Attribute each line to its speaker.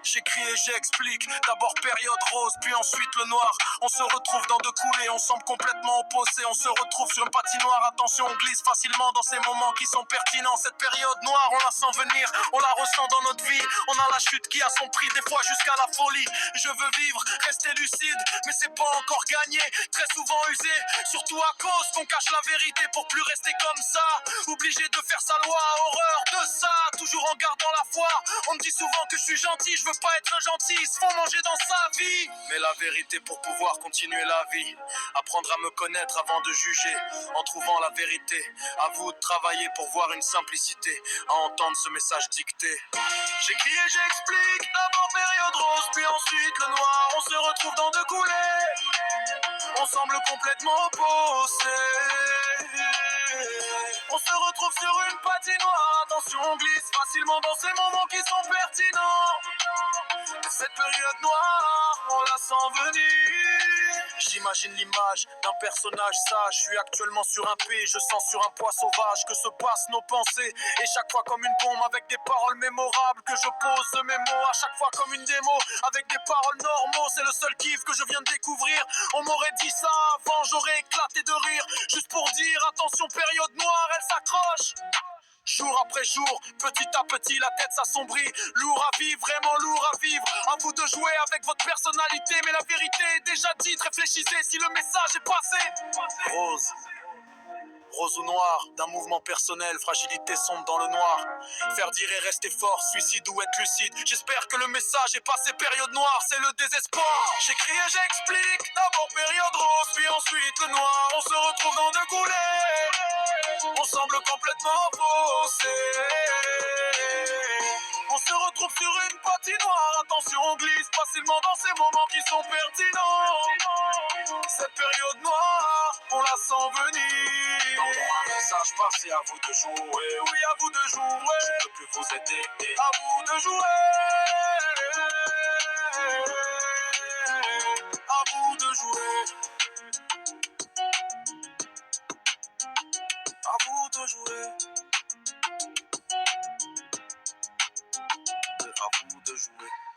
Speaker 1: J'écris et j'explique, d'abord période rose, puis ensuite le noir. On se retrouve dans deux coulées, on semble complètement opposés. On se retrouve sur une patinoire, attention on glisse facilement dans ces moments qui sont pertinents. Cette période noire, on la sent venir, on la ressent dans notre vie. On a la chute qui a son prix, des fois jusqu'à la folie. Je veux vivre, rester lucide, mais c'est pas encore gagné. Très souvent usé, surtout à cause qu'on cache la vérité pour plus rester comme ça. Obligé de faire sa loi, horreur de ça, toujours en gardant la foi. On me dit souvent que je suis gentil, je veux pas être un gentil, ils se font manger dans sa vie. Mais la vérité pour pouvoir continuer la vie, apprendre à me connaître avant de juger, en trouvant la vérité. À vous de travailler pour voir une simplicité, à entendre ce message dicté. J'écris et j'explique, d'abord période rose, puis ensuite le noir. On se retrouve dans deux coulées, on semble complètement opposés. On se retrouve sur une patinoire, attention on glisse facilement dans ces moments qui sont pertinents. Cette période noire, on la sent venir. J'imagine l'image d'un personnage sage. Je suis actuellement sur un P, je sens sur un poids sauvage que se passent nos pensées. Et chaque fois comme une bombe avec des paroles mémorables que je pose mes mots. À chaque fois comme une démo avec des paroles normaux. C'est le seul kiff que je viens de découvrir. On m'aurait dit ça avant, j'aurais éclaté de rire. Juste pour dire attention, période noire, elle s'accroche. Jour après jour, petit à petit, la tête s'assombrit. Lourd à vivre, vraiment lourd à vivre. À vous de jouer avec votre personnalité, mais la vérité est déjà dite. Réfléchissez si le message est passé. Rose. Rose ou noir, d'un mouvement personnel, fragilité sombre dans le noir. Faire dire et rester fort, suicide ou être lucide. J'espère que le message est passé, période noire, c'est le désespoir. J'écris et j'explique, d'abord période rose, puis ensuite le noir. On se retrouve dans deux coulées, on semble complètement opposés. On se retrouve sur une patinoire, attention on glisse facilement dans ces moments qui sont pertinents. Cette période noire, on la sent venir. Dans mon message passé, à vous de jouer. Oui, à vous de jouer. Je peux plus vous aider. À vous de jouer. À vous de jouer. À vous de jouer. À vous de jouer.